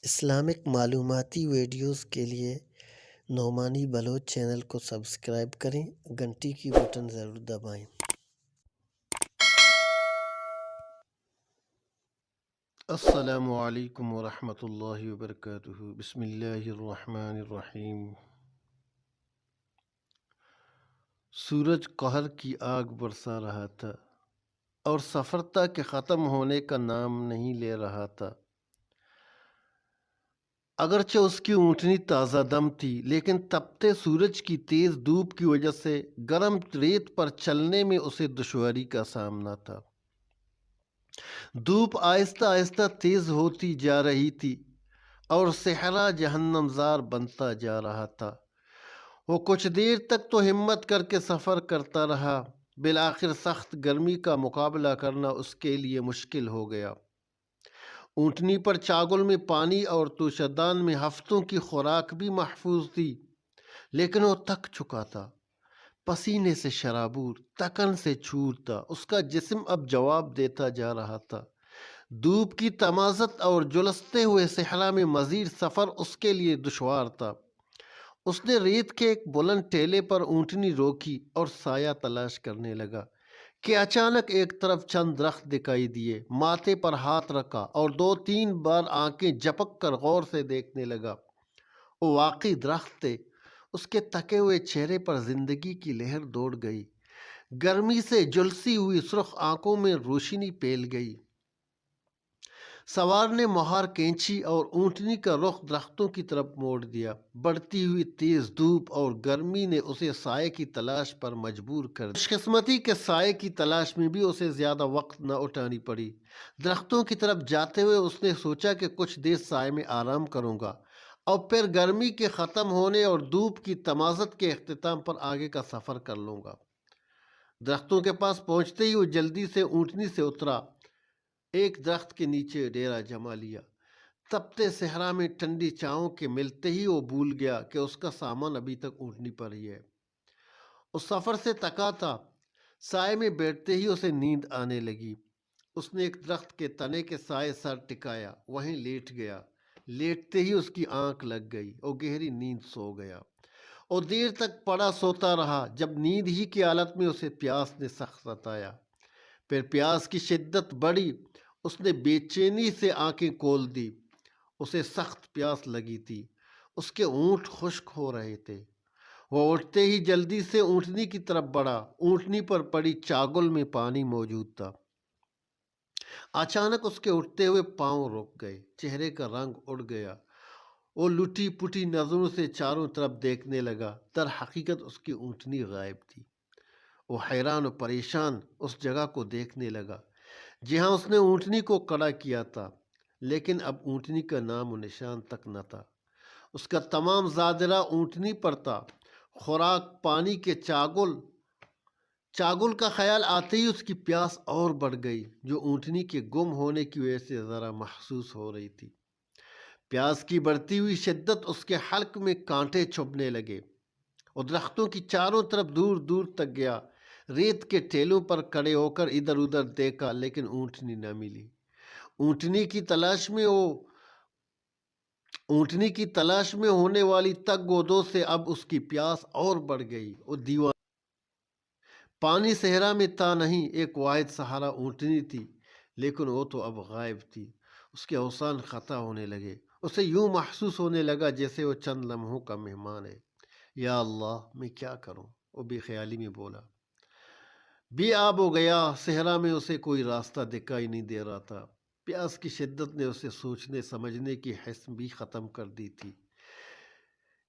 Islamic معلوماتی videos کے لیے نعمانی بلوچ چینل کو سبسکرائب کریں، گھنٹی کی بٹن ضرور دبائیں۔ السلام علیکم ورحمۃ اللہ وبرکاتہ۔ بسم اللہ الرحمن الرحیم۔ سورج قہر کی آگ برسا رہا تھا اور سفر تھا کہ ختم ہونے کا نام نہیں لے رہا تھا۔ اگرچہ اس کی اونٹنی تازہ دم تھی، لیکن تپتے سورج کی تیز دھوپ کی وجہ سے گرم ریت پر چلنے میں اسے دشواری کا سامنا تھا۔ دھوپ آہستہ آہستہ تیز ہوتی جا رہی تھی اور صحرا جہنم زار بنتا جا رہا تھا۔ وہ کچھ دیر تک تو ہمت کر کے سفر کرتا رہا، بالآخر سخت گرمی کا مقابلہ کرنا اس کے لیے مشکل ہو گیا۔ اونٹنی پر چاگل میں پانی اور توشدان میں ہفتوں کی خوراک بھی محفوظ تھی، لیکن وہ تھک چکا تھا، پسینے سے شرابور، تکن سے چور تھا۔ اس کا جسم اب جواب دیتا جا رہا تھا۔ دھوپ کی تمازت اور جلستے ہوئے صحرا میں مزید سفر اس کے لیے دشوار تھا۔ اس نے ریت کے ایک بلند ٹیلے پر اونٹنی روکی اور سایہ تلاش کرنے لگا کہ اچانک ایک طرف چند درخت دکھائی دیے۔ ماتھے پر ہاتھ رکھا اور 2-3 بار آنکھیں جھپک کر غور سے دیکھنے لگا۔ وہ واقعی درخت تھے۔ اس کے تھکے ہوئے چہرے پر زندگی کی لہر دوڑ گئی۔ گرمی سے جھلسی ہوئی سرخ آنکھوں میں روشنی پھیل گئی۔ سوار نے مہار کھینچی اور اونٹنی کا رخ درختوں کی طرف موڑ دیا۔ بڑھتی ہوئی تیز دھوپ اور گرمی نے اسے سائے کی تلاش پر مجبور کر دیا۔ خوش قسمتی کے سائے کی تلاش میں بھی اسے زیادہ وقت نہ اٹھانی پڑی۔ درختوں کی طرف جاتے ہوئے اس نے سوچا کہ کچھ دیر سائے میں آرام کروں گا اور پھر گرمی کے ختم ہونے اور دھوپ کی تمازت کے اختتام پر آگے کا سفر کر لوں گا۔ درختوں کے پاس پہنچتے ہی وہ جلدی سے اونٹنی سے اترا، ایک درخت کے نیچے ڈیرا جما لیا۔ تپتے صحرا میں ٹھنڈی چھاؤں کے ملتے ہی وہ بھول گیا کہ اس کا سامان ابھی تک اونٹنی پر ہی ہے۔ اس سفر سے تھکا تھا۔ سائے میں بیٹھتے ہی اسے نیند آنے لگی۔ اس نے ایک درخت کے تنے کے سائے سر ٹکایا، وہیں لیٹ گیا۔ لیٹتے ہی اس کی آنکھ لگ گئی اور گہری نیند سو گیا۔ اور دیر تک پڑا سوتا رہا، جب نیند ہی کی حالت میں اسے پیاس نے سخت ستایا۔ پھر پیاس کی شدت بڑھی۔ اس نے بے چینی سے آنکھیں کھول دی۔ اسے سخت پیاس لگی تھی۔ اس کے ہونٹ خشک ہو رہے تھے۔ وہ اٹھتے ہی جلدی سے اونٹنی کی طرف بڑھا۔ اونٹنی پر پڑی چاگل میں پانی موجود تھا۔ اچانک اس کے اٹھتے ہوئے پاؤں رک گئے، چہرے کا رنگ اڑ گیا۔ وہ لٹی پٹی نظروں سے چاروں طرف دیکھنے لگا۔ در حقیقت اس کی اونٹنی غائب تھی۔ وہ حیران و پریشان اس جگہ کو دیکھنے لگا جہاں اس نے اونٹنی کو کھڑا کیا تھا، لیکن اب اونٹنی کا نام و نشان تک نہ تھا۔ اس کا تمام زادرہ اونٹنی پر تھا، خوراک، پانی کے چاگل کا خیال آتے ہی اس کی پیاس اور بڑھ گئی، جو اونٹنی کے گم ہونے کی وجہ سے ذرا محسوس ہو رہی تھی۔ پیاس کی بڑھتی ہوئی شدت اس کے حلق میں کانٹے چبھنے لگے اور درختوں کی چاروں طرف دور دور تک گیا۔ ریت کے ٹیلوں پر کھڑے ہو کر ادھر ادھر دیکھا، لیکن اونٹنی نہ ملی۔ اونٹنی کی تلاش میں ہونے والی تگ و دو سے اب اس کی پیاس اور بڑھ گئی۔ وہ دیوانہ پانی صحرا میں تھا نہیں، ایک واحد سہارا اونٹنی تھی، لیکن وہ تو اب غائب تھی۔ اس کے اوزان خطا ہونے لگے۔ اسے یوں محسوس ہونے لگا جیسے وہ چند لمحوں کا مہمان ہے۔ یا اللہ، میں کیا کروں؟ وہ بے خیالی میں بولا۔ بے آب ہو گیا۔ صحرا میں اسے کوئی راستہ دکھائی نہیں دے رہا تھا۔ پیاس کی شدت نے اسے سوچنے سمجھنے کی حس بھی ختم کر دی تھی۔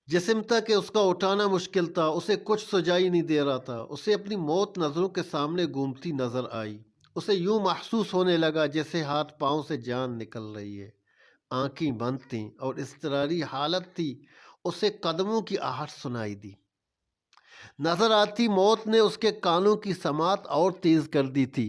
جسم تھا کہ اس کا اٹھانا مشکل تھا، اسے کچھ سجائی نہیں دے رہا تھا۔ اسے اپنی موت نظروں کے سامنے گھومتی نظر آئی۔ اسے یوں محسوس ہونے لگا جیسے ہاتھ پاؤں سے جان نکل رہی ہے۔ آنکھیں بند تھیں اور اضطراری حالت تھی۔ اسے قدموں کی آہٹ سنائی دی۔ نظر آتی موت نے اس کے کانوں کی سماعت اور تیز کر دی تھی۔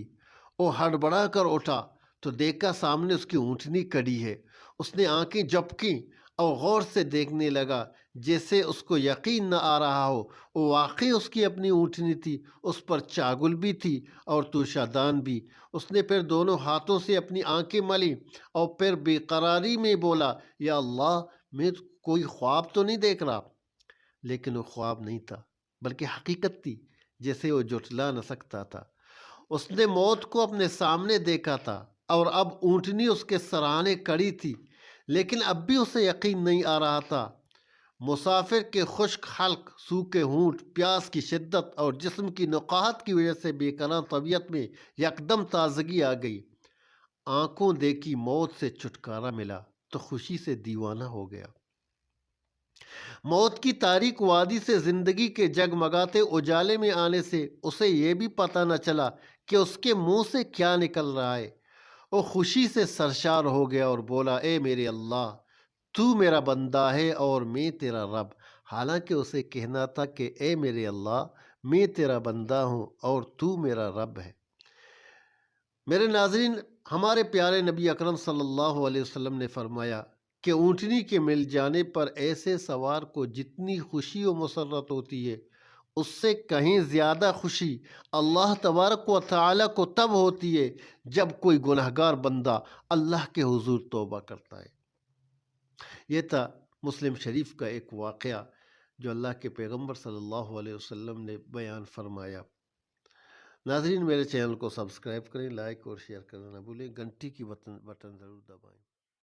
وہ ہڑبڑا کر اٹھا تو دیکھا سامنے اس کی اونٹنی کھڑی ہے۔ اس نے آنکھیں جھپکیں اور غور سے دیکھنے لگا، جیسے اس کو یقین نہ آ رہا ہو وہ واقعی اس کی اپنی اونٹنی تھی، اس پر چاگل بھی تھی اور توشادان بھی۔ اس نے پھر دونوں ہاتھوں سے اپنی آنکھیں ملی اور پھر بے قراری میں بولا، یا اللہ، میں کوئی خواب تو نہیں دیکھ رہا؟ لیکن وہ خواب نہیں تھا، بلکہ حقیقت تھی جسے وہ جھٹلا نہ سکتا تھا۔ اس نے موت کو اپنے سامنے دیکھا تھا اور اب اونٹنی اس کے سرانے کڑی تھی، لیکن اب بھی اسے یقین نہیں آ رہا تھا۔ مسافر کے خشک حلق، سوکھے ہونٹ، پیاس کی شدت اور جسم کی نقاہت کی وجہ سے بے قرار طبیعت میں یکدم تازگی آ گئی۔ آنکھوں دیکھی موت سے چھٹکارا ملا تو خوشی سے دیوانہ ہو گیا۔ موت کی تاریک وادی سے زندگی کے جگمگاتے اجالے میں آنے سے اسے یہ بھی پتہ نہ چلا کہ اس کے منہ سے کیا نکل رہا ہے۔ وہ خوشی سے سرشار ہو گیا اور بولا، اے میرے اللہ، تو میرا بندہ ہے اور میں تیرا رب۔ حالانکہ اسے کہنا تھا کہ اے میرے اللہ، میں تیرا بندہ ہوں اور تو میرا رب ہے۔ میرے ناظرین، ہمارے پیارے نبی اکرم صلی اللہ علیہ وسلم نے فرمایا کہ اونٹنی کے مل جانے پر ایسے سوار کو جتنی خوشی و مسرت ہوتی ہے، اس سے کہیں زیادہ خوشی اللہ تبارک و تعالیٰ کو تب ہوتی ہے جب کوئی گنہگار بندہ اللہ کے حضور توبہ کرتا ہے۔ یہ تھا مسلم شریف کا ایک واقعہ جو اللہ کے پیغمبر صلی اللہ علیہ وسلم نے بیان فرمایا۔ ناظرین، میرے چینل کو سبسکرائب کریں، لائک اور شیئر کرنا نہ بھولیں، گھنٹی کی بٹن ضرور دبائیں۔